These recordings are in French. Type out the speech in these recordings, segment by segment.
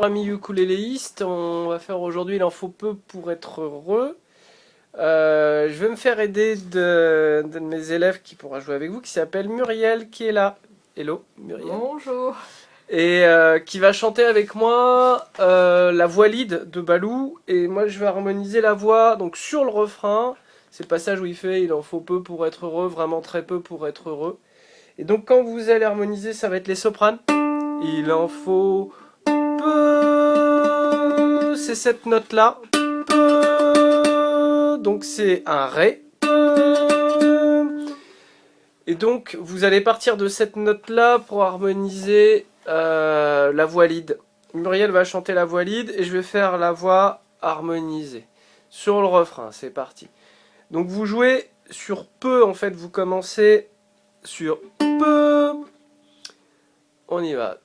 ami ukuléléiste, on va faire aujourd'hui il en faut peu pour être heureux. Je vais me faire aider d'un de mes élèves qui pourra jouer avec vous, qui s'appelle Muriel, qui est là. Hello Muriel. Bonjour. Et qui va chanter avec moi la voix lead de Balou. Et moi je vais harmoniser la voix donc sur le refrain. C'est le passage où il fait il en faut peu pour être heureux, vraiment très peu pour être heureux. Et donc quand vous allez harmoniser, ça va être les sopranes. Il en faut peu, c'est cette note là. Peu, donc c'est un ré. Peu. Et donc vous allez partir de cette note là pour harmoniser la voix lead. Muriel va chanter la voix lead et je vais faire la voix harmonisée sur le refrain. C'est parti. Donc vous jouez sur peu en fait, vous commencez sur peu. On y va.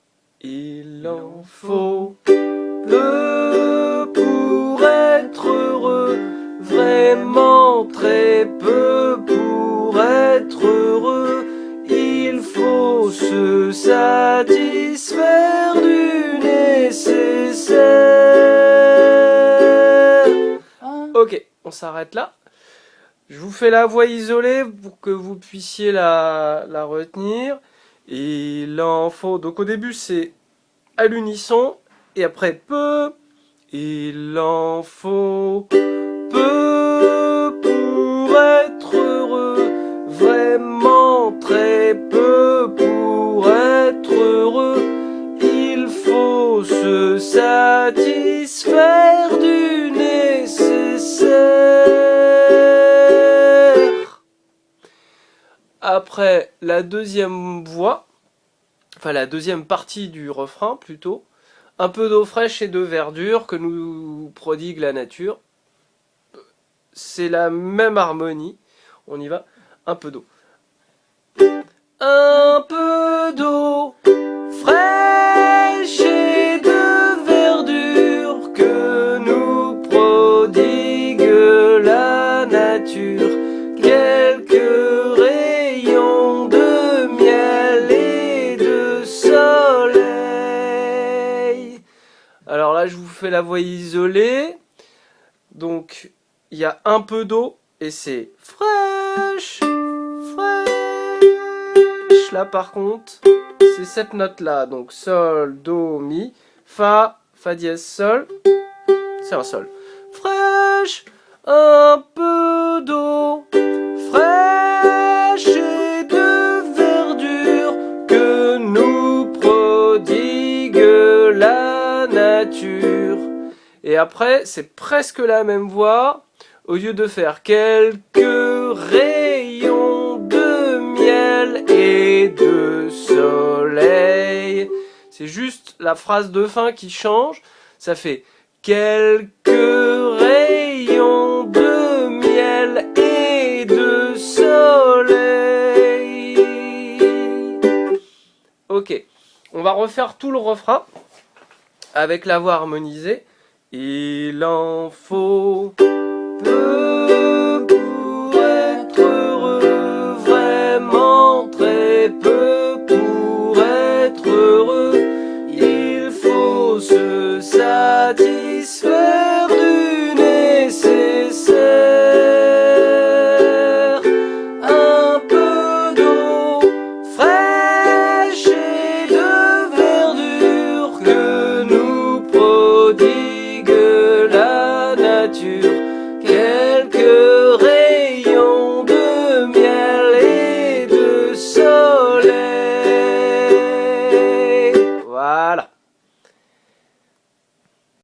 Il en faut peu pour être heureux, vraiment très peu pour être heureux. Il faut se satisfaire du nécessaire. Ok, on s'arrête là. Je vous fais la voix isolée pour que vous puissiez la retenir. Il en faut. Donc au début c'est à l'unisson et après peu. Il en faut peu pour être heureux, vraiment très peu pour être heureux. Il faut se satisfaire du nécessaire. Après la deuxième voix, enfin la deuxième partie du refrain plutôt, un peu d'eau fraîche et de verdure que nous prodigue la nature. C'est la même harmonie. On y va. Un peu d'eau. Un peu d'eau fraîche et de verdure que nous prodigue la nature. Quelques rayons de miel et de soleil. Alors là, je vous fais la voix isolée. Donc, il y a un peu d'eau et c'est fraîche, fraîche. Là, par contre, c'est cette note-là. Donc, sol, do, mi, fa, fa dièse, sol. C'est un sol. Fraîche, un peu d'eau. Fraîche et de verdure que nous prodigue la nature. Et après, c'est presque la même voix. Au lieu de faire quelques rayons de miel et de soleil, c'est juste la phrase de fin qui change. Ça fait quelques rayons de miel et de soleil. Ok, on va refaire tout le refrain avec la voix harmonisée. Il en faut peu pour être heureux, vraiment très peu pour être heureux. Il faut se satisfaire du nécessaire. Un peu d'eau fraîche et de verdure que nous prodigue la nature. Quelques